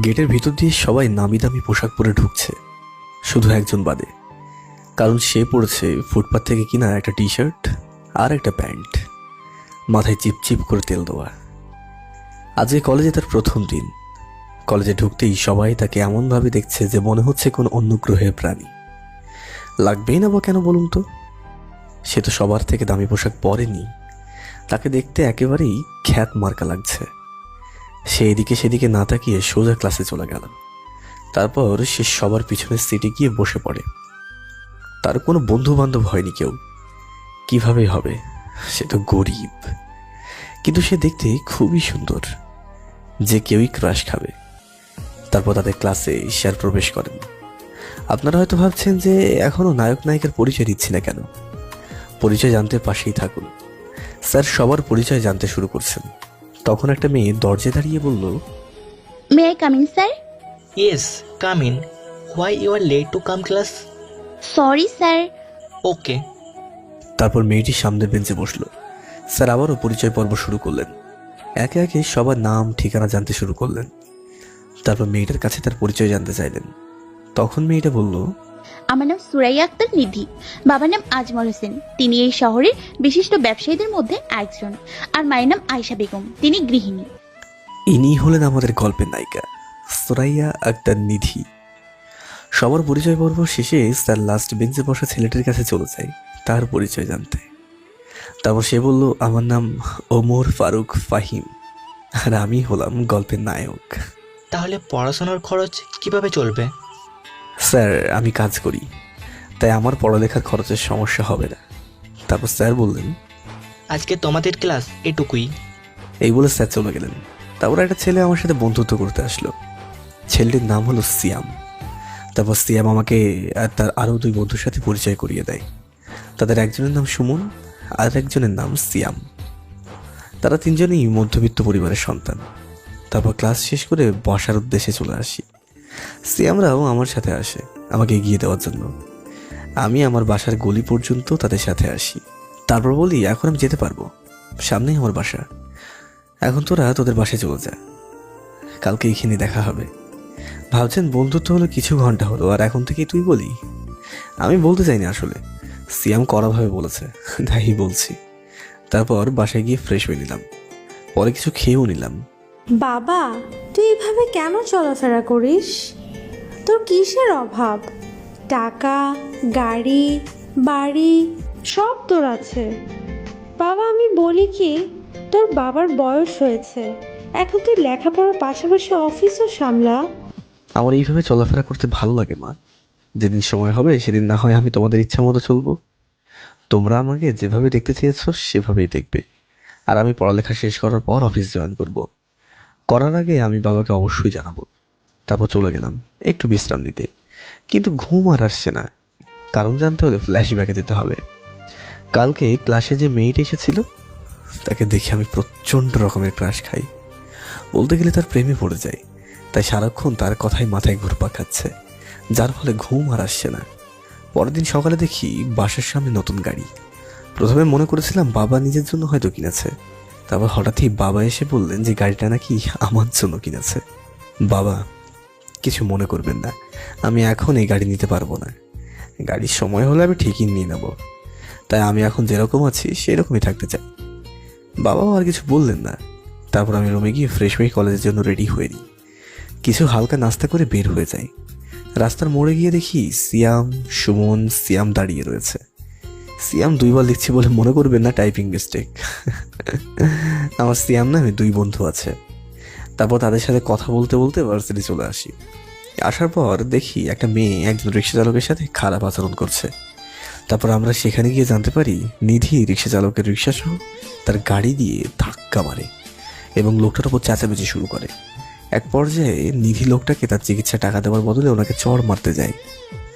গেটের ভিতর দিয়ে সবাই নামি দামি পোশাক পরে ঢুকছে, শুধু একজন বাদে। কারণ সে পড়েছে ফুটপাথ থেকে কিনা একটা টি শার্ট আর একটা প্যান্ট, মাথায় চিপচিপ করে তেল দেওয়া। আজকে কলেজে তার প্রথম দিন। কলেজে ঢুকতেই সবাই তাকে এমনভাবে দেখছে যে মনে হচ্ছে কোন অন্য গ্রহের প্রাণী। লাগবেই না বা কেন বলুন তো? সে তো সবার থেকে দামি পোশাক পরেনি। তাকে দেখতে একেবারেই খ্যাত মার্কা লাগছে। সে এদিকে সেদিকে না তাকিয়ে সোজা ক্লাসে চলে গেল। তারপর সে সবার পিছনের সিটে গিয়ে বসে পড়ে। তার কোনো বন্ধু বান্ধব হয়নি কেউ, কিভাবে হবে? সে তো গরিব, কিন্তু সে দেখতে খুবই সুন্দর, যে কেউই ক্রাশ খাবে। তারপর তাদের ক্লাসে স্যার প্রবেশ করেন। আপনারা হয়তো ভাবছেন যে এখনো নায়ক নায়িকার পরিচয় দিচ্ছি না কেন। পরিচয় জানতে পাশেই থাকুন। স্যার সবার পরিচয় জানতে শুরু করছেন। তখন একটা মেয়ে দরজায় দাঁড়িয়ে বলল, May I come in, sir? Yes, come in. Why you are late to come class? Sorry, sir. Okay. তারপর মেয়েটি সামনের বেঞ্চে বসলো। স্যার আবারও পরিচয় পর্ব শুরু করলেন। একে একে সবার নাম ঠিকানা জানতে শুরু করলেন। তারপর মেয়েটার কাছে তার পরিচয় জানতে চাইলেন। তখন মেয়েটা বলল, আমার নাম সুরাইয়া আক্তার নিধি। বাবার নাম আজমল হোসেন, তিনি এই শহরের বিশিষ্ট ব্যবসায়ীদের মধ্যে একজন। আর মায়ের নাম আয়েশা বেগম, তিনি গৃহিণী। ইনি হলেন আমাদের গল্পের নায়িকা সুরাইয়া আক্তার নিধি। সবার পরিচয় পর্ব শেষে স্যার লাস্ট বেঞ্চে বসা ছেলেটির কাছে চলে যায় তার পরিচয় জানতে। তারপর সে বলল, আমার নাম ওমর ফারুক ফাহিম, আর আমি হলাম গল্পের নায়ক। তাহলে পড়াশোনার খরচ কিভাবে চলবে? স্যার আমি কাজ করি, তাই আমার পড়ালেখার খরচের সমস্যা হবে না। তারপর স্যার বললেন, আজকে তোমাদের ক্লাস এটুকুই। এই বলে স্যার চলে গেলেন। তারপর একটা ছেলে আমার সাথে বন্ধুত্ব করতে আসলো। ছেলেটির নাম হলো সিয়াম। তারপর সিয়াম আমাকে আর তার আরও দুই বন্ধুর সাথে পরিচয় করিয়ে দেয়। তাদের একজনের নাম সুমন আর একজনের নাম সিয়াম। তারা তিনজনেই মধ্যবিত্ত পরিবারের সন্তান। তারপর ক্লাস শেষ করে বসার উদ্দেশ্যে চলে আসি। সিয়ামরাও আমার সাথে আসে আমাকে এগিয়ে দেওয়ার জন্য। আমি আমার বাসার গলি পর্যন্ত তাদের সাথে আসি। তারপর বলি, এখন আমি যেতে পারবো, সামনেই আমার বাসা। এখন তোরা তোদের বাসায় চলে যা, কালকে এখানে দেখা হবে। ভাবছেন বন্ধুত্ব হলো কিছু ঘন্টা হলো, আর এখন থেকেই তুই বলি? আমি বলতে চাইনি আসলে, সিয়াম কড়াভাবে বলেছে তাই বলছি। তারপর বাসায় গিয়ে ফ্রেশ হয়ে নিলাম, পরে কিছু খেয়েও নিলাম। বাবা, তুই এভাবে কেন চলাফেরা করিস? তোর কিসের অভাব? টাকা, গাড়ি, বাড়ি সব তোর আছে। বাবা, আমি বলি কি, তোর বাবার বয়স হয়েছে, এখন তুই লেখাপড়ার পাশাপাশি অফিসও সামলা। আমার এইভাবে চলাফেরা করতে ভালো লাগে মা। যেদিন সময় হবে সেদিন না হয় আমি তোমাদের ইচ্ছা মতো চলবো। তোমরা আমাকে যেভাবে দেখতে চেয়েছো সেভাবেই দেখবে। আর আমি পড়ালেখা শেষ করার পর অফিস জয়েন করব। করার আগে আমি বাবাকে অবশ্যই জানাবো। তারপর চলে গেলাম একটু বিশ্রাম নিতে। কিন্তু ঘুম আর আসছে না। কারণ জানতে হলে ফ্ল্যাশব্যাকে যেতে হবে। কালকে ক্লাসে যে মেয়েটা এসেছিল, তাকে দেখে আমি প্রচণ্ড রকমের ক্রাশ খাই। বলতে গেলে তার প্রেমে পড়ে যায়। তাই সারাক্ষণ তার কথাই মাথায় ঘুরপাক খাচ্ছে, যার ফলে ঘুম আর আসছে না। পরের দিন সকালে দেখি বাসার সামনে নতুন গাড়ি। প্রথমে মনে করেছিলাম বাবা নিজের জন্য হয়তো কিনেছে। তারপর হঠাৎই বাবা এসে বললেন যে গাড়িটা নাকি আমার জন্য কিনেছে। বাবা, কিছু মনে করবেন না, আমি এখন এই গাড়ি নিতে পারবো না। গাড়ির সময় হলে আমি ঠিকই নিয়ে নেব। তাই আমি এখন যেরকম আছি সেরকমই থাকতে চাই। বাবাও আর কিছু বললেন না। তারপর আমি রুমে গিয়ে ফ্রেশ হয়ে কলেজের জন্য রেডি হয়ে নিই। কিছু হালকা নাস্তা করে বের হয়ে যাই। রাস্তার মোড়ে গিয়ে দেখি সিয়াম, সুমন, সিয়াম দাঁড়িয়ে রয়েছে। সিয়াম দুইবার লিখছি বলে মনে করবেন না টাইপিং মিস্টেক। আমার সিয়াম নামে দুই বন্ধু আছে। তারপর তাদের সাথে কথা বলতে বলতে ভার্সিটি চলে আসি। আসার পর দেখি একটা মেয়ে একজন রিক্সা চালকের সাথে খারাপ আচরণ করছে। তারপর আমরা সেখানে গিয়ে জানতে পারি নিধি রিক্সা চালকের রিক্সা সহ তার গাড়ি দিয়ে ধাক্কা মারে এবং লোকটার উপর চেঁচামেচি শুরু করে। এক পর্যায়ে নিধি লোকটাকে তার চিকিৎসা টাকা দেওয়ার বদলে ওনাকে চড় মারতে যায়।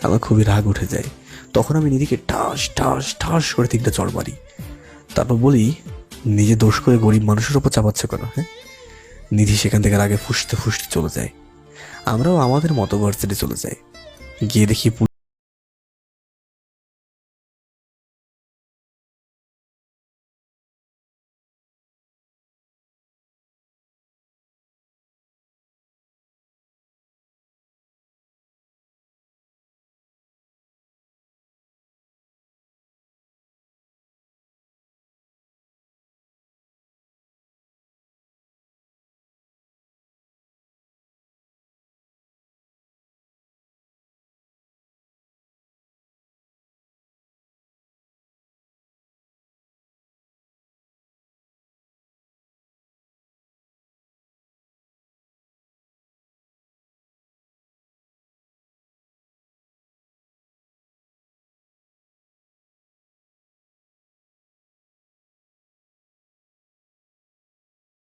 আমার খুবই রাগ উঠে যায়। তখন আমি নিধিকে ঠাস ঠাস ঠাস করে 3টা চড় মারি। তারপর বলি, নিজে দোষ করে গরিব মানুষের ওপর চাপাচ্ছ কেন? হ্যাঁ? নিধি সেখান থেকে রাগে ফুসতে ফুসতে চলে যায়। আমরাও আমাদের মতো ভার্সিটি চলে যাই। গিয়ে দেখি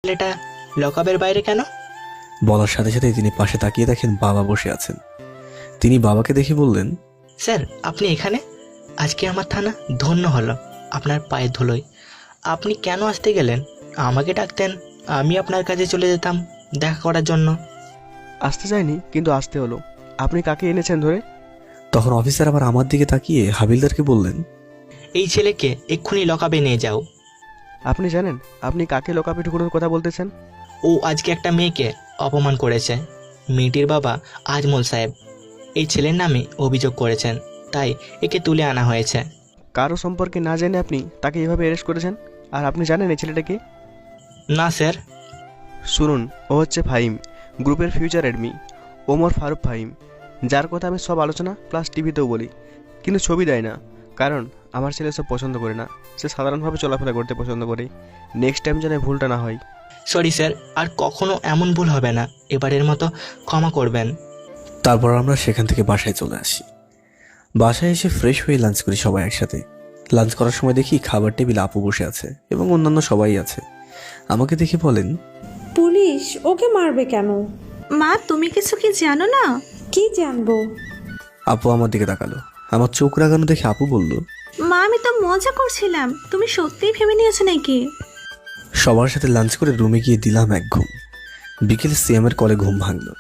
ছেলেটা লকআপের বাইরে কেন? বলার সাথে সাথে তিনি পাশে তাকিয়ে দেখেন বাবা বসে আছেন। তিনি বাবাকে দেখে বললেন, স্যার আপনি এখানে? আজকে আমার থানা ধন্য হলো আপনার পায়ের ধুলোয়। আপনি কেন আসতে গেলেন? আমাকে ডাকতেন, আমি আপনার কাছে চলে যেতাম দেখা করার জন্য। আসতে চাইনি, কিন্তু আসতে হলো। আপনি কাকে এনেছেন ধরে? তখন অফিসার আবার আমার দিকে তাকিয়ে হাবিলদারকে বললেন, এই ছেলেকে এক্ষুনি লকআপে নিয়ে যাও। আপনি জানেন আপনি কাকে লকআপে ঢুকানোর কথা বলতেছেন? ও আজকে একটা মেয়েকে অপমান করেছে। মেয়েটির বাবা আজমল সাহেব এই ছেলের নামে অভিযোগ করেছেন, তাই একে তুলে আনা হয়েছে। কারো সম্পর্কে না জেনে আপনি তাকে এভাবে অ্যারেস্ট করেছেন? আর আপনি জানেন এই ছেলেটাকে? না স্যার। শুনুন, ও হচ্ছে ফাহিম, গ্রুপের ফিউচার অ্যাডমি, ওমর ফারুক ফাহিম, যার কথা আমি সব আলোচনা প্লাস টিভিতেও বলি, কিন্তু ছবি দেয় না। কারণ আমার ছেলে সব পছন্দ করে না, সে সাধারণভাবে চলাফেরা করতে পছন্দ করে। নেক্সট টাইম যেন ভুলটা না হয়। সরি স্যার, আর কখনো এমন ভুল হবে না, এবারের মতো ক্ষমা করবেন। তারপর আমরা সেখান থেকে বাসায় চলে আসি। বাসায় এসে ফ্রেশ হয়ে লাঞ্চ করি সবাই একসাথে। লাঞ্চ করার সময় দেখি খাবার টেবিলে আপু বসে আছে এবং অন্যান্য সবাই আছে। আমাকে দেখে বলেন, পুলিশ ওকে মারবে কেন? মা তুমি কিছু কি জানো না? কি জানবো? আপু আমার দিকে তাকালো। আমার চোখ রাগানো দেখে আপু বলল, মা আমি তো মজা করছিলাম, তুমি সত্যিই ভেবে নিয়েছো নাকি? সবার সাথে লাঞ্চ করে রুমে গিয়ে দিলাম এক ঘুম। বিকেলে সিএমের কলে ঘুম ভাঙলো।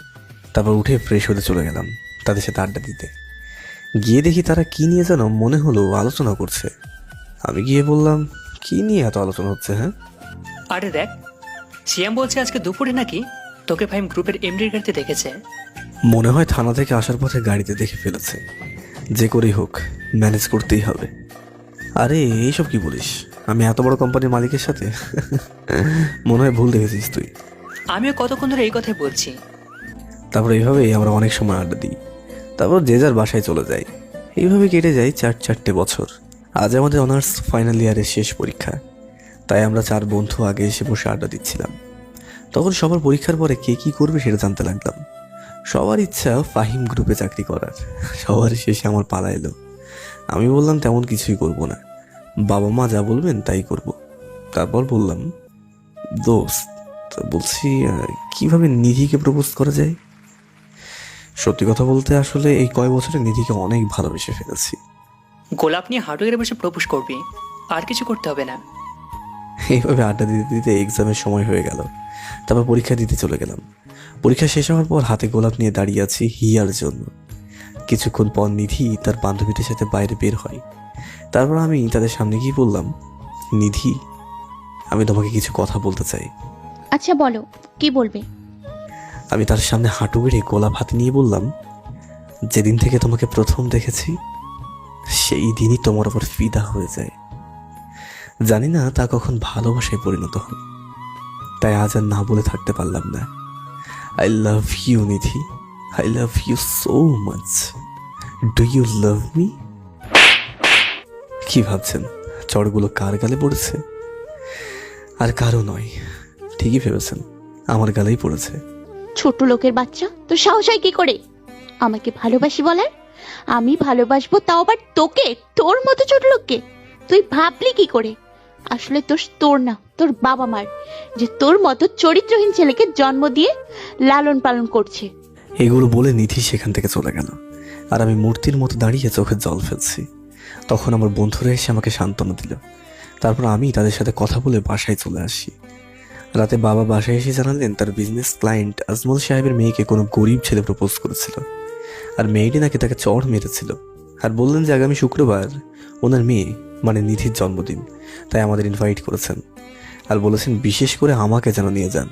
তারপর উঠে ফ্রেশ হতে চলে গেলাম তাদের সাথে আড্ডা দিতে। গিয়ে দেখি তারা কি নিয়ে যেন মনে হলো আলোচনা করছে। আমি গিয়ে বললাম, কি নিয়ে এত আলোচনা হচ্ছে? হ্যাঁ, আরে দেখ, সিএম বলছে আজকে দুপুরে নাকি তোকে ফাইম গ্রুপের এমডির গাড়িতে দেখেছে। মনে হয় থানা থেকে আসার পথে গাড়িতে দেখে ফেলেছে। যে করেই হোক ম্যানেজ করতেই হবে। আরে এইসব কি বলিস? আমি এত বড় কোম্পানির মালিকের সাথে মনে হয় ভুল দেখেছিস তুই। আমিও কতক্ষণ ধরে এই কথাই বলছি। তারপর এইভাবেই আমরা অনেক সময় আড্ডা দিই। তারপর যে যার বাসায় চলে যাই। এইভাবে কেটে যায় 4 বছর। আজ আমাদের অনার্স ফাইনাল ইয়ারের শেষ পরীক্ষা, তাই আমরা 4 বন্ধু আগে এসে বসে আড্ডা দিচ্ছিলাম। তখন সবার পরীক্ষার পরে কে কি করবে সেটা জানতে লাগলাম। সবার ইচ্ছা ফাহিম গ্রুপে চাকরি করার। সবার শেষে আমার পালা এলো। আমি বললাম তেমন কিছুই করব না, বাবা মা যা বলবেন তাই করব। তারপর বললাম, দোস্ত বলছি কিভাবে নিধিকে প্রপোজ করা যায়? সত্যি কথা বলতে আসলে এই কয় বছরে নিধিকে অনেক ভালোবেসে ফেলেছি। গোলাপ নিয়ে হাঁটু গেড়ে বসে প্রপোজ করবি, আর কিছু করতে হবে না। এইভাবে আড্ডা দিতে দিতে এক্সামের সময় হয়ে গেল। তারপর পরীক্ষা দিতে চলে গেলাম। পরীক্ষা শেষ হওয়ার পর হাতে গোলাপ নিয়ে দাঁড়িয়ে আছি হিয়ার জন্য। কিছুক্ষণ পর নিধি তার বান্ধবীদের সাথে বাইরে বের হয়। তারপর আমি তাদের সামনে গিয়ে বললাম, নিধি, আমি তোমাকে কিছু কথা বলতে চাই। আচ্ছা বলো, কি বলবে? আমি তার সামনে হাঁটু গেড়ে গোলাপ হাতে নিয়ে বললাম, যেদিন থেকে তোমাকে প্রথম দেখেছি সেই দিনই তোমার ওপর ফিদা হয়ে যায়। জানি না তা কখন ভালোবাসায় পরিণত হয়, তাই আজ আর না বলে থাকতে পারলাম না। I love you Nidhi, I love you so much. Do you love me? কি ভাবছেন চড়গুলো কার গালে পড়েছে? আর কারো নয়, ঠিকই ভেবেছেন, আমার গালেই পড়েছে। ছোট লোকের বাচ্চা, তোর সাহস হয় কি করে আমাকে ভালোবাসি বলার? আমি ভালোবাসবো, তাও আবার তোকে, তোর মতো ছোট লোককে? তুই ভাবলি কি করে? আসলে দোষ তোর না, তোর বাবা মার, যে তোর মতো চরিত্রহীন ছেলেকে জন্ম দিয়ে লালন পালন করছে। এগুলো বলে নিধি সেখান থেকে চলে গেল, আর আমি মূর্তির মতো দাঁড়িয়ে চোখে জল ফেলছি। তখন আমার বন্ধুরা এসে আমাকে সান্ত্বনা দিল। তারপর আমি তাদের সাথে কথা বলে বাসায় চলে আসি। রাতে বাবা বাসায় এসে জানালেন তার বিজনেস ক্লায়েন্ট আজমল সাহেবের মেয়েকে কোনো গরিব ছেলে প্রপোজ করেছিল, আর মেয়েটি নাকি তাকে চড় মেরেছিল। আর বললেন যে আগামী শুক্রবার ওনার মেয়ে মানে নিধির জন্মদিন, তাই আমাদের ইনভাইট করেছেন। আর বলেছেন বিশেষ করে আমাকে যেন নিয়ে যান,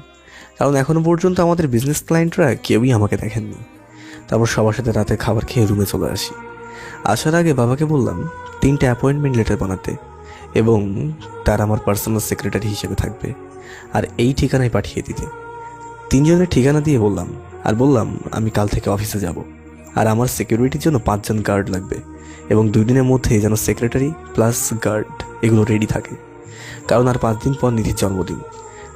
কারণ এখনো পর্যন্ত আমাদের বিজনেস ক্লায়েন্টরা কেউই আমাকে দেখেননি। তারপর সবার সাথে রাতে খাবার খেয়ে রুমে চলে আসি। আসার আগে বাবাকে বললাম 3টে অ্যাপয়েন্টমেন্ট লেটার বানাতে, এবং তার আমার পার্সোনাল সেক্রেটারি হিসেবে থাকবে, আর এই ঠিকানায় পাঠিয়ে দিতে। 3 জনের ঠিকানা দিয়ে বললাম, আর বললাম আমি কাল থেকে অফিসে যাব, আর আমার সিকিউরিটির জন্য 5 জন গার্ড লাগবে, এবং 2 দিনের মধ্যে যেন সেক্রেটারি প্লাস গার্ড এগুলো রেডি থাকে, কারণ আর 5 দিন পর নিধির জন্মদিন।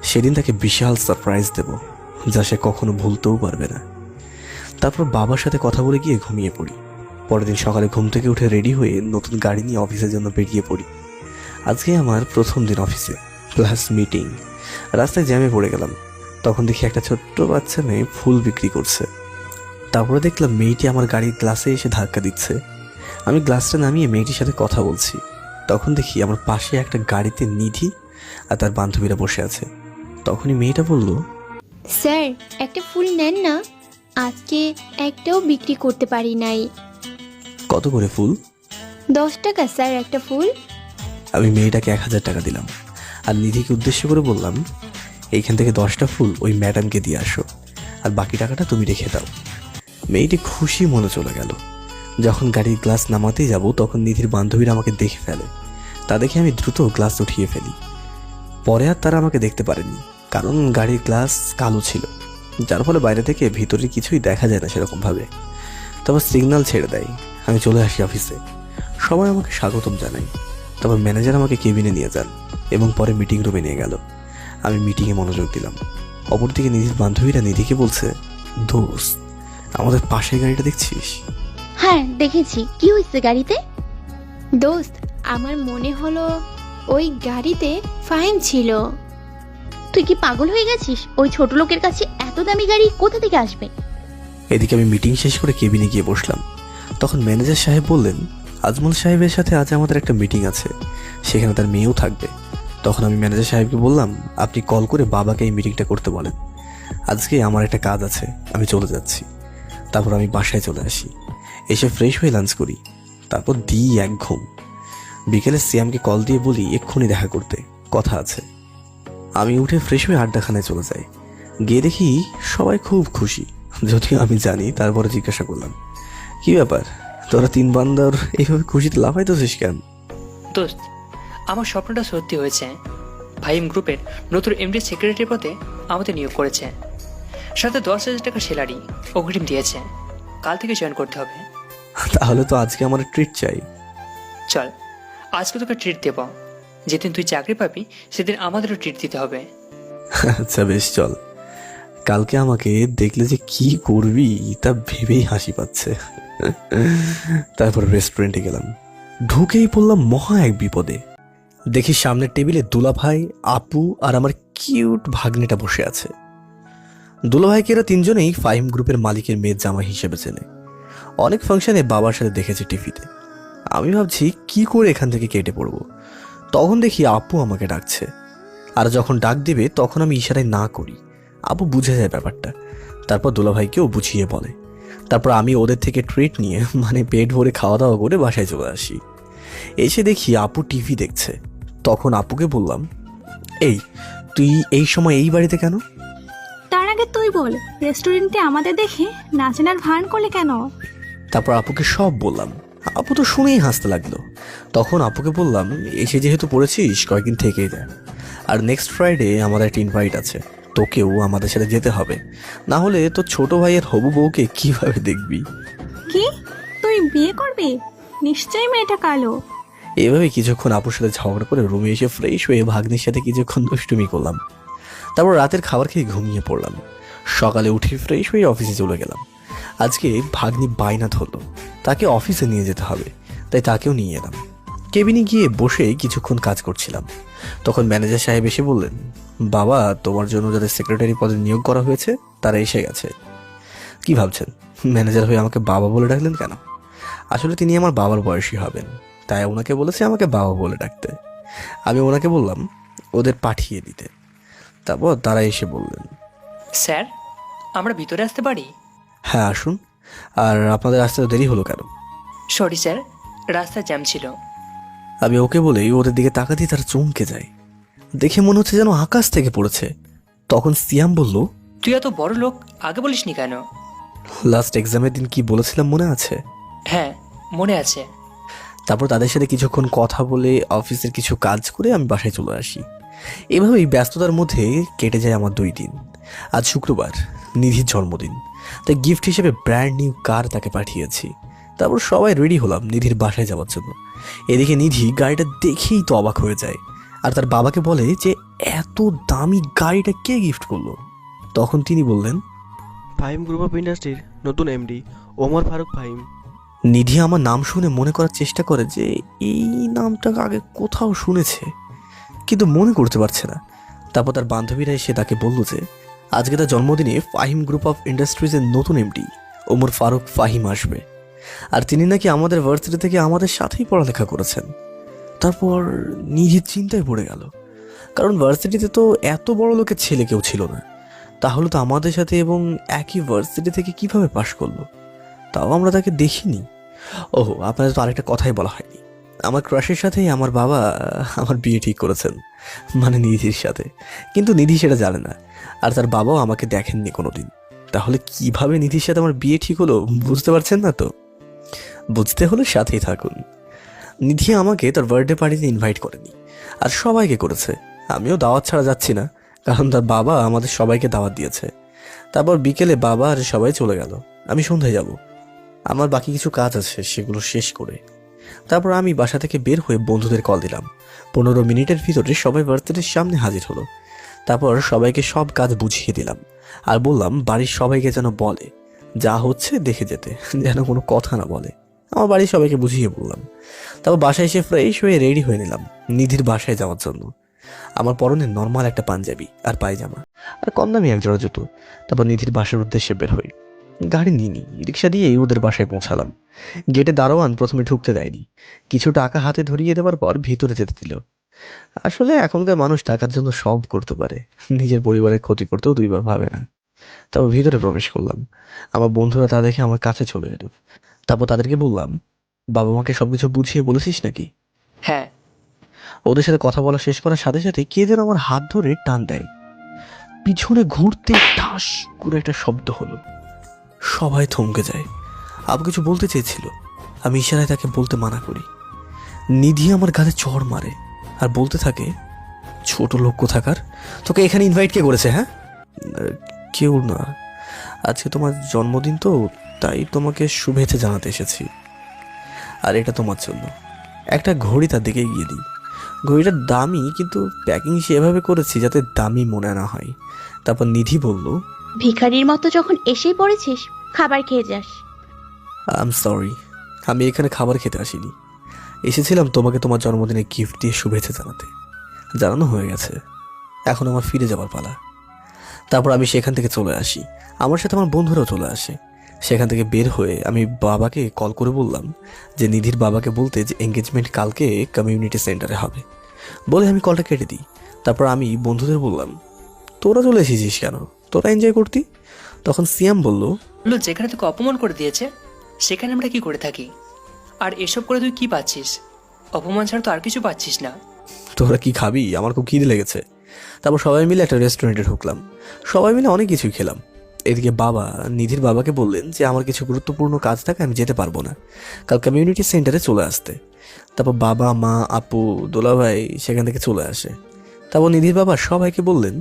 সেদিন তাকে বিশাল সারপ্রাইজ দেব, যা সে কখনো ভুলতেও পারবে না। তারপর বাবার সাথে কথা বলে গিয়ে ঘুমিয়ে পড়ি। পরের দিন সকালে ঘুম থেকে উঠে রেডি হয়ে নতুন গাড়ি নিয়ে অফিসের জন্য বেরিয়ে পড়ি। আজকে আমার প্রথম দিন অফিসে, প্লাস মিটিং। রাস্তায় জ্যামে পড়ে গেলাম। তখন দেখি একটা ছোট্ট বাচ্চা মেয়ে ফুল বিক্রি করছে। তারপরে দেখলাম মেয়েটি আমার গাড়ির গ্লাসে এসে ধাক্কা দিচ্ছে। আমি গ্লাসটা নামিয়ে মেয়েটির সাথে কথা বলছি। তখন দেখি আমার পাশে একটা গাড়িতে নিধি আর তার বান্ধবীরা বসে আছে। তখনই মেয়েটা বলল, স্যার একটা ফুল নেন না, আজকে একটাও বিক্রি করতে পারি নাই। কত করে ফুল? 10 টাকা স্যার একটা ফুল। আমি মেয়েটাকে 1000 টাকা দিলাম আর নিধিকে উদ্দেশ্য করে বললাম, এইখান থেকে 10টা ফুল ওই ম্যাডামকে দিয়ে আসো, আর বাকি টাকাটা তুমি রেখে দাও। মেয়েটি খুশি মনে চলে গেল। যখন গাড়ির গ্লাস নামাতেই যাব তখন নিধির বান্ধবীরা আমাকে দেখে ফেলে। তা দেখে আমি দ্রুত গ্লাস উঠিয়ে ফেলি। পরে আর তারা আমাকে দেখতে পারেনি, কারণ গাড়ির গ্লাস কালো ছিল, যার ফলে বাইরে থেকে ভিতরে কিছুই দেখা যায় না সেরকমভাবে। তারপর সিগন্যাল ছেড়ে দেয়। আমি চলে আসি অফিসে। সবাই আমাকে স্বাগতম জানায়। তারপর ম্যানেজার আমাকে কেবিনে নিয়ে যান এবং পরে মিটিং রুমে নিয়ে গেল। আমি মিটিংয়ে মনোযোগ দিলাম। অপরদিকে নিধির বান্ধবীরা নিধিকে বলছে, দোস্ত আমাদের পাশের গাড়িটা দেখছিস? হ্যাঁ দেখেছি, কি হয়েছে গাড়িতে? দোস্ত আমার মনে হলো ওই গাড়িতে ফাহিম ছিল। তুই কি পাগল হয়ে গেছিস? ওই ছোট লোকের কাছে এত দামি গাড়ি কোথা থেকে আসবে? এদিকে আমি মিটিং শেষ করে কেবিনে গিয়ে বসলাম। তখন ম্যানেজার সাহেব বললেন, আজমল সাহেবের সাথে আজ আমাদের একটা মিটিং আছে, সেখানে তার মেয়েও থাকবে। তখন আমি ম্যানেজার সাহেবকে বললাম, আপনি কল করে বাবাকে এই মিটিংটা করতে বলেন। আজকে আমার একটা কাজ আছে, আমি চলে যাচ্ছি। তারপর আমি বাসায় চলে আসি। এসে ফ্রেশ হয়ে লাঞ্চ করি। তারপর দিই এক ঘুম। বিকেলে সিয়ামকে কল দিয়ে বলি এক্ষুনি দেখা করতে, কথা আছে। আমি উঠে ফ্রেশ হয়ে আড্ডাখানায় চলে যাই। গিয়ে দেখি সবাই খুব খুশি, যদিও আমি জানি। তারপরে জিজ্ঞাসা করলাম, কি ব্যাপার, তোরা 3 বান্দর এইভাবে খুশিতে লাফাইতেছিস কেন? দোস্ত, আমার স্বপ্নটা সত্যি হয়েছে। ফাহিম গ্রুপের নতুন এমডি সেক্রেটারি পদে আমাদের নিয়োগ করেছে, সাথে 10,000 টাকা স্যালারি অগ্রিম দিয়েছে। কাল থেকে জয়েন করতে হবে। তাহলে তো আজকে আমার ট্রিট চাই। চল, আজকে তোকে ট্রিট দেব। যেদিন তুই চাকরি পাবি সেদিন আমাদেরও ট্রিট দিতে হবে। আচ্ছা বেশ, চল। কালকে আমাকে দেখলে যে কি করবি তা ভেবেই হাসি পাচ্ছে। তারপর রেস্টুরেন্টে গেলাম। ঢুকেই পড়লাম মহা এক বিপদে। দেখি সামনের টেবিলে দুলাভাই, আপু আর আমার কিউট ভাগ্নেটা বসে আছে। দুলাভাইকে এরা 3 জনেই ফাহিম গ্রুপের মালিকের মেয়ের জামাই হিসেবে চেনে। অনেক ফাংশনে বাবার সাথে দেখেছি টিভিতে। আমি ভাবছি কি করে এখান থেকে কেটে পড়বো। তখন দেখি আপু আমাকে ডাকছে, আর যখন ডাক দেবে তখন আমি ইশারায় না করি। আপু বুঝে যায় ব্যাপারটা। তারপর দুলাভাইকেও বুঝিয়ে বলে। তারপর আমি ওদের থেকে ট্রিট নিয়ে মানে পেট ভরে খাওয়া দাওয়া করে বাসায় চলে আসি। এসে দেখি আপু টিভি দেখছে। তখন আপুকে বললাম, এই তুই এই সময় এই বাড়িতে কেন? তার আগে তুই বল, রেস্টুরেন্টে আমাদের দেখে নাচনার ভান করলে কেন? তারপর আপুকে সব বললাম। আপু তো শুনেই হাসতে লাগলো। তখন আপুকে বললাম, এসে যেহেতু পড়েছিস কয়েকদিন থেকেই যা, আর নেক্সট ফ্রাইডে আমাদের একটা ইনভাইট আছে, তোকেও আমাদের সাথে যেতে হবে। না হলে তো ছোট ভাইয়ের হবু বউকে কিভাবে দেখবি? কি, তুই বিয়ে করবি? নিশ্চয়ই মেয়েটা কালো। এভাবে কিছুক্ষণ আপুর সাথে ঝগড়া করে রুমে এসে ফ্রেশ হয়ে ভাগ্নির সাথে কিছুক্ষণ দুষ্টুমি করলাম। তারপর রাতের খাবার খেয়ে ঘুমিয়ে পড়লাম। সকালে উঠে ফ্রেশ হয়ে অফিসে চলে গেলাম। আজকে ভাগ্নি বায়না ধরলো, তাকে অফিসে নিয়ে যেতে হবে, তাই তাকেও নিয়ে এলাম। কেবিনে গিয়ে বসে কিছুক্ষণ কাজ করছিলাম। তখন ম্যানেজার সাহেব এসে বললেন, বাবা তোমার জন্য যাদের সেক্রেটারি পদে নিয়োগ করা হয়েছে তারা এসে গেছে। কি ভাবছেন, ম্যানেজার হয়ে আমাকে বাবা বলে ডাকলেন কেন? আসলে তিনি আমার বাবার বয়সী হবেন, তাই ওনাকে বলেছে আমাকে বাবা বলে ডাকতে। আমি ওনাকে বললাম ওদের পাঠিয়ে দিতে। তারপর তারা এসে বললেন, স্যার, আমরা ভিতরে আসতে পারি? হ্যাঁ আসুন। আর আপনাদের আসতে তো দেরি হলো কেন? সরি স্যার, রাস্তায় জ্যাম ছিল। আমি ওকে বলেই ওদের দিকে তাকাতেই তারা চমকে যায়। দেখে মনে হচ্ছে যেন আকাশ থেকে পড়েছে। তখন সিয়াম বলল, তুই এত বড় লোক আগে বলিসনি কেন? লাস্ট এক্সামের দিন কি বলেছিলাম মনে আছে? হ্যাঁ মনে আছে। তারপর তাদের সাথে কিছুক্ষণ কথা বলে অফিসের কিছু কাজ করে আমি বাসায় চলে আসি। এভাবেই ব্যস্ততার মধ্যে কেটে যায় আমার 2 দিন। আজ শুক্রবার, নিধির জন্মদিন, তাই গিফট হিসেবে ব্র্যান্ড নিউ কার তাকে পাঠিয়েছি। তারপর সবাই রেডি হলাম নিধির বাসায় যাওয়ার জন্য। এদিকে নিধি গাড়িটা দেখেই তো অবাক হয়ে যায়, আর তার বাবাকে বলে যে এত দামি গাড়িটা কে গিফট করলো। তখন তিনি বললেন, ফাহিম গ্রুপ অফ ইন্ডাস্ট্রির নতুন এমডি ওমর ফারুক ফাহিম। নিধি আমার নাম শুনে মনে করার চেষ্টা করে যে এই নামটা আগে কোথাও শুনেছে, কিন্তু মনে করতে পারছে না। তারপর তার বান্ধবীরা এসে তাকে বলল যে আজকে তার জন্মদিনে ফাহিম গ্রুপ অফ ইন্ডাস্ট্রিজের নতুন এমডি ওমর ফারুক ফাহিম আসবে, আর তিনি নাকি আমাদের ভার্সিটি থেকে আমাদের সাথেই পড়ালেখা করেছেন। তারপর নিজের চিন্তায় পড়ে গেল, কারণ ভার্সিটিতে তো এত বড় লোকের ছেলে কেউ ছিল না। তাহলে তো আমাদের সাথে এবং একই ভার্সিটি থেকে কিভাবে পাশ করলো, তাও আমরা তাকে দেখিনি। ওহো, আপনাদের তো আরেকটা কথাই বলা হয়নি, আমার ক্রাশের সাথেই আমার বাবা আমার বিয়ে ঠিক করেছেন, মানে নিধির সাথে। কিন্তু নিধি সেটা জানে না, আর তার বাবাও আমাকে দেখেননি কোনোদিন। তাহলে কিভাবে নিধির সাথে আমার বিয়ে ঠিক হলো বুঝতে পারছেন না তো? বুঝতে হলে সাথেই থাকুন। নিধি আমাকে তার বার্থডে পার্টিতে ইনভাইট করেনি, আর সবাইকে করেছে। আমিও দাওয়াত ছাড়া যাচ্ছি না, কারণ তার বাবা আমাদের সবাইকে দাওয়াত দিয়েছে। তারপর বিকেলে বাবা আর সবাই চলে গেল, আমি সন্ধ্যায় যাব। আমার বাকি কিছু কাজ আছে, সেগুলো শেষ করে তারপর আমি বাসা থেকে বের হয়ে বন্ধুদের কল দিলাম। 15 মিনিটের ভিতরে সবাই বার্থডের সামনে হাজির হলো। তারপর সবাইকে সব কাজ বুঝিয়ে দিলাম, আর বললাম বাড়ির সবাইকে যেন বলে যা হচ্ছে দেখে যেতে, যেন কোনো কথা না বলে। আমার বাড়ির সবাইকে বুঝিয়ে বললাম। তারপর বাসায় এসে ফ্রেশ হয়ে রেডি হয়ে নিলাম নিধির বাসায় যাওয়ার জন্য। আমার পরনে নর্মাল একটা পাঞ্জাবি আর পায়জামা, আর কম দামি এক জোড়া জুতো। তারপর নিধির বাসার উদ্দেশ্যে বের হই। গাড়ি নিইনি, রিক্সা দিয়ে ওদের বাসায় পৌঁছালাম। গেটে দারোয়ান প্রথমে ঢুকতে দেয়নি, কিছু টাকা হাতে ধরিয়ে দেওয়ার পর ভিতরে যেতে দিল। আসলে এখনকার মানুষ টাকার জন্য সব করতে পারে, নিজের পরিবারের ক্ষতি করতেও দুইবার ভাবে না। তারপর ভিতরে প্রবেশ করলাম। আমার বন্ধুরা তা দেখে আমার কাছে চলে এলো। তারপর তাদেরকে বললাম, বাবা মাকে সবকিছু বুঝিয়ে বলেছিস নাকি? হ্যাঁ। ওদের সাথে কথা বলা শেষ করার সাথে সাথে কে যেন আমার হাত ধরে টান দেয়। পিছনে ঘুরতে ঠাস করে একটা শব্দ হলো, সবাই থমকে যায়। আবু কিছু বলতে চেয়েছিল, আমি ইশারায় তাকে বলতে মানা করি। নিধি আমার গালে চড় মারে আর বলতে থাকে, ছোট লোক কোথাকার, তোকে এখানে ইনভাইট কে করেছে? হ্যাঁ, কেউ না, আজকে তোমার জন্মদিন তো, তাই তোমাকে শুভেচ্ছা জানাতে এসেছি। আর এটা তোমার জন্য। একটা ঘড়ি তার দিকে গিয়ে দিই। ঘড়িটা দামি, কিন্তু প্যাকিং সেভাবে করেছি যাতে দামি মনে না হয়। তারপর নিধি বলল, ভিখারির মতো যখন এসেই পড়েছিস, খাবার খেয়ে যাস। আই এম সরি, আমি এখানে খাবার খেতে আসিনি, এসেছিলাম তোমাকে তোমার জন্মদিনে গিফট দিয়ে শুভেচ্ছা জানাতে। জানানো হয়ে গেছে, এখন আমার ফিরে যাবার পালা। তারপর আমি সেখান থেকে চলে আসি, আমার সাথে আমার বন্ধুরাও চলে আসে। সেখান থেকে বের হয়ে আমি বাবাকে কল করে বললাম যে নিধির বাবাকে বলতে যে এঙ্গেজমেন্ট কালকে কমিউনিটি সেন্টারে হবে, বলে আমি কলটা কেটে দিই। তারপর আমি বন্ধুদের বললাম, তোরা চলে এসেছিস কেন, তোরা এনজয় করতি? তখন সিয়াম বলল, যেখানে তোকে অপমান করে দিয়েছে সেখানে আমরা কি করে থাকি? আর এসব করে তুই কি পাচ্ছিস? অপমান ছাড়া তো আর কিছু পাচ্ছিস না। তোরা কি খাবি? আমার খুব খিদে লেগেছে। তারপর সবাই মিলে একটা রেস্টুরেন্টে ঢুকলাম, সবাই মিলে অনেক কিছুই খেলাম। এদিকে বাবা নিধির বাবাকে বললেন যে আমার কিছু গুরুত্বপূর্ণ কাজ থাকে, আমি যেতে পারবো না, কাল কমিউনিটি সেন্টারে চলে আসতে। তারপর বাবা মা আপু দোলাভাই সেখান থেকে চলে আসে। তারপর নিধির বাবা সবাইকে বললেন,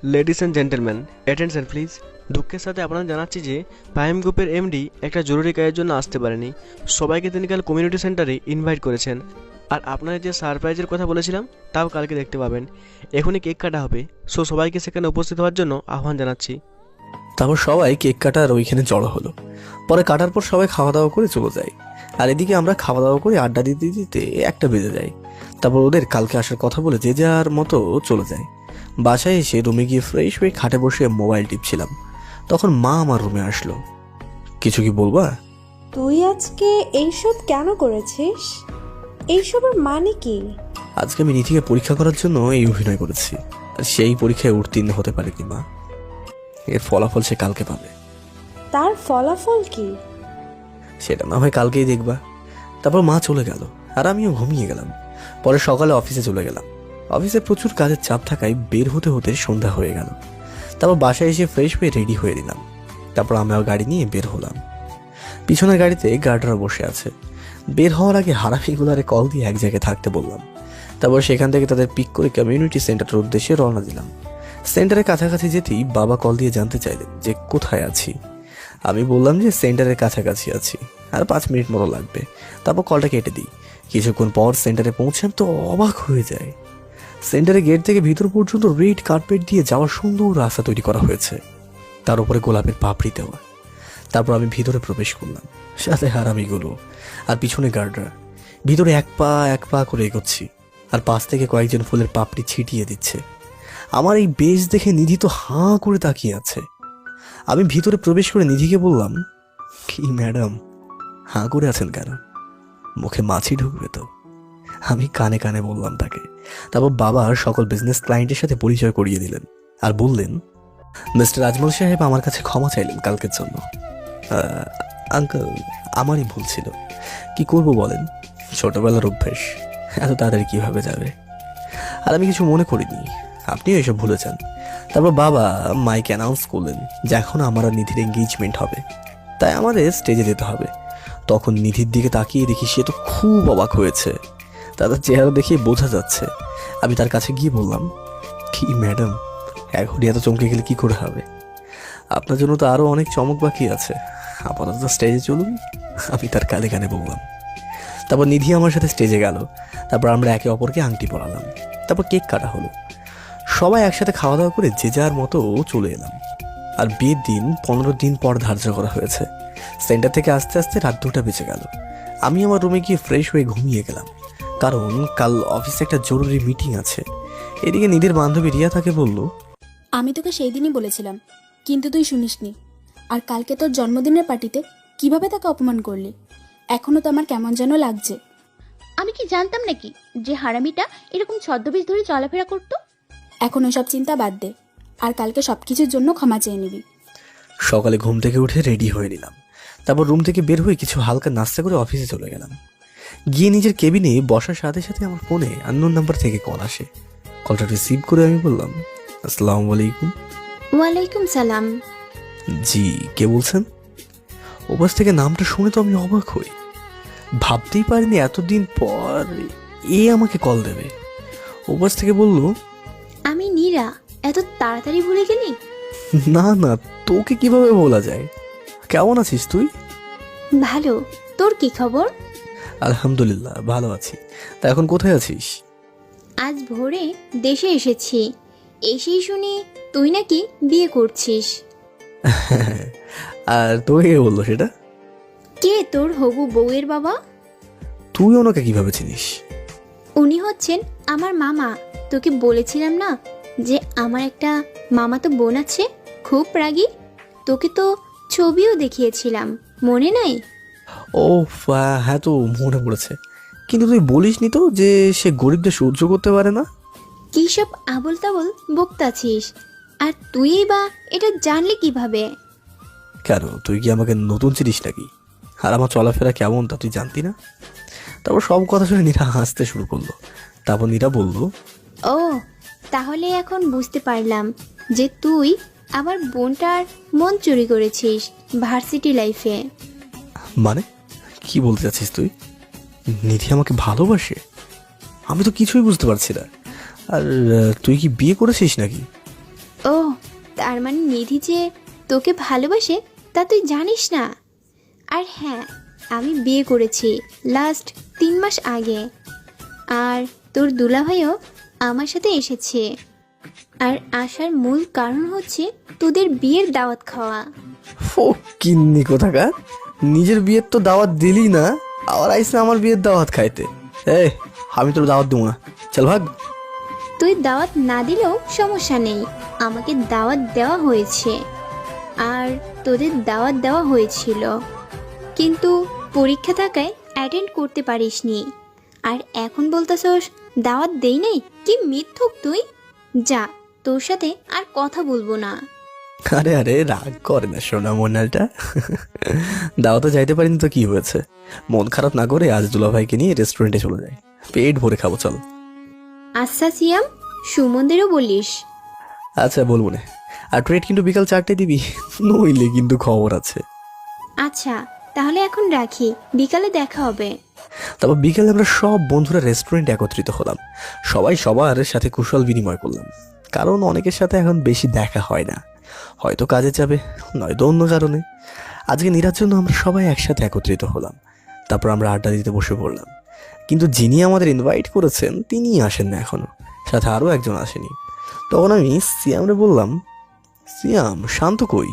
ladies and gentleman, attention please. দুঃখের সাথে আপনারা জানাচ্ছি যে ফাহিম গ্রুপের এমডি একটা জরুরি কাজের জন্য আসতে পারেনি। সবাইকে তিনি কাল কমিউনিটি সেন্টারে ইনভাইট করেছেন, আর আপনারা যে সারপ্রাইজের কথা বলেছিলাম তাও কালকে দেখতে পাবেন। এখনই কেক কাটা হবে, সো সবাইকে সেখানে উপস্থিত হওয়ার জন্য আহ্বান জানাচ্ছি। তারপর সবাই কেক কাটার ওইখানে জড়ো হলো। পরে কাটার পর সবাই খাওয়া দাওয়া করে চলে যায়, আর এদিকে আমরা খাওয়া দাওয়া করে আড্ডা দিতে দিতে 1টা বেজে যায়। তারপর ওদের কালকে আসার কথা বলে যে যার মতো চলে যায়। বাসায় এসে রুমে গিয়ে ফ্রেশ হয়ে খাটে বসে মোবাইল টিপছিলাম, তখন মা আমার রুমে আসলো। কিছু কি বলবা? তুই আজকে এইসব কেন করেছিস? এইসবের মানে কি? আজকে আমি নিধিকে পরীক্ষা করার জন্য এই অভিনয় করেছি, আর সেই পরীক্ষায় উত্তীর্ণ হতে পারেনি মা। এর ফলাফল সে কালকে পাবে। তার ফলাফল কি? সেটা না হয় কালকেই দেখবা। তারপর মা চলে গেল, আর আমিও ঘুমিয়ে গেলাম। পরে সকালে অফিসে চলে গেলাম। অফিসে প্রচুর কাজের চাপ থাকায় বের হতে হতে সন্ধ্যা হয়ে গেল। তারপর বাসায় এসে ফ্রেশ হয়ে রেডি হয়ে দিলাম। তারপর আমরা গাড়ি নিয়ে বের হলাম। পিছনের গাড়িতে গার্ডরা বসে আছে। বের হওয়ার আগে হারাফিগুলারে কল দিয়ে এক জায়গায় থাকতে বললাম। তারপর সেখান থেকে তাদের পিক করে কমিউনিটি সেন্টারের উদ্দেশ্যে রওনা দিলাম। সেন্টারের কাছাকাছি যেতেই বাবা কল দিয়ে জানতে চাইলেন যে কোথায় আছি। আমি বললাম যে সেন্টারের কাছাকাছি আছি, আর 5 মিনিট মতো লাগবে। তারপর কলটা কেটে দিই। কিছুক্ষণ পর সেন্টারে পৌঁছান তো অবাক হয়ে যায়। সেন্টারের গেট থেকে ভিতর পর্যন্ত রেড কার্পেট দিয়ে যাওয়ার সুন্দর রাস্তা তৈরি করা হয়েছে, তার উপরে গোলাপের পাপড়ি দেওয়া। তারপর আমি ভিতরে প্রবেশ করলাম, সাথে হারামিগুলো আর পিছনে গার্ডরা। ভিতরে এক পা করে এগোচ্ছি, আর পাশ থেকে কয়েকজন ফুলের পাপড়ি ছিটিয়ে দিচ্ছে। আমার এই বেশ দেখে নিধি তো হাঁ করে তাকিয়ে আছে। আমি ভিতরে প্রবেশ করে নিধিকে বললাম, কি ম্যাডাম হাঁ করে আছেন কেন? মুখে মাছি ঢুকবে তো? আমি কানে কানে বললাম তাকে। তারপর বাবা সকল বিজনেস ক্লায়েন্টের সাথে পরিচয় করিয়ে দিলেন আর বললেন, মিস্টার আজমল সাহেব আমার কাছে ক্ষমা চাইলেন কালকের জন্য। আঙ্কেল, আমারই ভুল ছিল, কি করব বলেন, ছোটবেলার অভ্যেস, এত তাড়াতাড়ি কিভাবে যাবে। আর আমি কিছু মনে করিনি, আপনিও এসব ভুলে যান। তারপর বাবা মাইকে অ্যানাউন্স করলেন যে এখন আমার আর নিধির এঙ্গেজমেন্ট হবে, তাই আমাদের স্টেজে যেতে হবে। তখন নিধির দিকে তাকিয়ে দেখি সে তো খুব অবাক হয়েছে, তাদের চেহারা দেখে বোঝা যাচ্ছে। আমি তার কাছে গিয়ে বললাম, কি ম্যাডাম এখনই এত চমকে গেলে কি করে হবে? আপনার জন্য তো আরও অনেক চমক বাকি আছে, আপাতত স্টেজে চলুন, আমি তার কানে কানে বললাম। তারপর নিধি আমার সাথে স্টেজে গেল। তারপর আমরা একে অপরকে আংটি পরালাম। তারপর কেক কাটা হলো। সবাই একসাথে খাওয়া দাওয়া করে যে যার মতো চলে এলাম। আর বিয়ের দিন 15 দিন পর ধার্য করা হয়েছে। সেন্টার থেকে আস্তে আস্তে রাত 2টা বেজে গেল। আমি আমার রুমে গিয়ে ফ্রেশ হয়ে ঘুমিয়ে গেলাম, কারণ কাল অফিসে একটা জরুরি মিটিং আছে। এদিকে নিধির বান্ধবী রিয়া তাকে বলল, আমি তোকে সেই দিনই বলেছিলাম, কিন্তু তুই শুনিসনি। আর কালকে তোর জন্মদিনের পার্টিতে কিভাবে তাকে অপমান করলি? এখনো তো আমার কেমন যেন লাগছে। আমি কি জানতাম নাকি যে হারামিটা এরকম ছদ্মবেশ ধরে চলাফেরা করতো? এখন ওসব চিন্তা বাদ দে, আর কালকে সবকিছুর জন্য ক্ষমা চেয়ে নিবি। সকালে ঘুম থেকে উঠে রেডি হয়ে নিলাম। তারপর রুম থেকে বের হয়ে কিছু হালকা নাস্তা করে অফিসে চলে গেলাম। গিয়ে নিজের কেবিনে বসার সাথে সাথে আমার ফোনে আননোন নাম্বার থেকে কল আসে। কলটা রিসিভ করে আমি বললাম, আসসালামু আলাইকুম। ওয়ালাইকুম সালাম। জি, কে বলছেন? ওপাশ থেকে নামটা শুনে তো আমি অবাক হই। ভাবতেই পারিনি এতদিন পর এ আমাকে কল দেবে। ওপাশ থেকে বলল, আমি নীরা। এত তাড়াতাড়ি ভুলে গেলি? না না, তোকে কিভাবে বলা যায়। কেমন আছিস তুই? ভালো। তোর কি খবর? আলহামদুলিল্লাহ ভালো আছি। তা এখন কোথায় আছিস? আজ ভোরে দেশে এসেছি। এসেই শুনি তুই নাকি বিয়ে করছিস। আর তোকে কে বললো সেটা? কে তোর হবু বউয়ের বাবা? তুই ওনাকে কিভাবে চিনিস? উনি হচ্ছেন আমার মামা। তোকে বলেছিলাম না যে আমার একটা মামাতো বোন আছে, খুব রাগী। তোকে তো ছবিও দেখিয়েছিলাম, মনে নাই? ও হ্যাঁ, তো মনে পড়েছে। কিন্তু তুই বলিসনি তো যে সে গরিবদের সহ্য করতে পারে না। কি সব আবল তাবল বকতাছিস? আর তুই বা এটা জানলি কিভাবে? কেন, তুই কি আমাকে নতুন চিনিস নাকি? আর আমার চলাফেরা কেমন তা তুই জানতি না? তারপর সব কথা শুনে নীরা হাসতে শুরু করলো। তারপর নীরা বলল, ও, তাহলে এখন বুঝতে পারলাম যে তুই আমার বোনটার মন চুরি করেছিস ভার্সিটি লাইফে। মানে কি বলতে চাচ্ছিস তুই? নিধি আমাকে ভালোবাসে? আমি তো কিছুই বুঝতে পারছি না। আর তুই কি বিয়ে করেছিস নাকি? ও, তার মানে নিধি যে তোকে ভালোবাসে তা তুই জানিস না? আর হ্যাঁ, আমি বিয়ে করেছি লাস্ট 3 মাস আগে। আর তোর দুলাভাইও আমার সাথে এসেছে। আর আসার মূল কারণ হচ্ছে তোদের বিয়ের দাওয়াত খাওয়া। ও কিন্নি কোথাকার, নিজের বিয়ের তো দাওয়াত দিলি না, আবার আইস না আমার বিয়ের দাওয়াত খাইতে। আমি তোর দাওয়াত দেবো না, চল ভাগ। তুই দাওয়াত না দিলেও সমস্যা নেই, আমাকে দাওয়াত দেওয়া হয়েছে। আর তোদের দাওয়াত দেওয়া হয়েছিল, কিন্তু পরীক্ষা থাকায় অ্যাটেন্ড করতে পারিসনি। আর এখন বলতেছস দাওয়াত দেই নাই? কি মিথ্যুক তুই! যা, তোর সাথে আর কথা বলবো না। আরে আরে, রাগ করে না সোনা মোনালটা। দাওয়াতে যাইতে পারিনি তো কি হয়েছে? মন খারাপ না করে আজ দুলাভাইকে নিয়ে রেস্টুরেন্টে চলে যাই, পেট ভরে খাবো, চল। আচ্ছা সিয়াম, সুমনদেরও বলিস। আচ্ছা বলবো না। আর ট্রেড কিন্তু বিকাল 4টায় দিবি, নইলে কিন্তু খবর আছে। আচ্ছা, তাহলে এখন রাখি, বিকালে দেখা হবে। তারপর বিকেলে আমরা সব বন্ধুরা রেস্টুরেন্টে একত্রিত হলাম। সবাই সবার সাথে কুশল বিনিময় করলাম, কারণ অনেকের সাথে এখন বেশি দেখা হয় না, হয়তো কাজে যাবে, নয়তো অন্য কারণে। আজকে নীরার জন্য আমরা সবাই একসাথে একত্রিত হলাম। তারপর আমরা আড্ডা দিতে বসে পড়লাম। কিন্তু যিনি আমাদের ইনভাইট করেছেন তিনি আসেন না এখনো, সাথে আরও একজন আসেনি। তখন আমি সিয়ামরে বললাম, সিয়াম, শান্ত কই?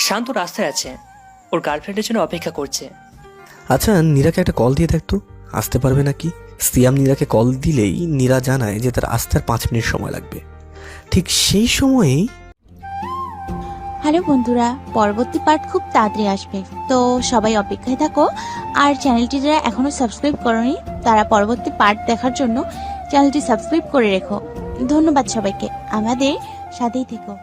শান্ত রাস্তায় আছে, ওর গার্লফ্রেন্ডের জন্য অপেক্ষা করছে। আচ্ছা, নীরাকে একটা কল দিয়ে দেখতো, আসতে পারবে নাকি। সিয়াম নীরাকে কল দিলেই নীরা জানায় যে তার আসতে আর 5 মিনিট সময় লাগবে। ঠিক সেই সময়েই হ্যালো বন্ধুরা, পরবর্তী পার্ট খুব তাড়াতাড়ি আসবে, তো সবাই অপেক্ষায় থাকো। আর চ্যানেলটি যারা এখনো সাবস্ক্রাইব করোনি তারা পরবর্তী পার্ট দেখার জন্য চ্যানেলটি সাবস্ক্রাইব করে রেখো। ধন্যবাদ সবাইকে, আমাদের সাথেই থেকো।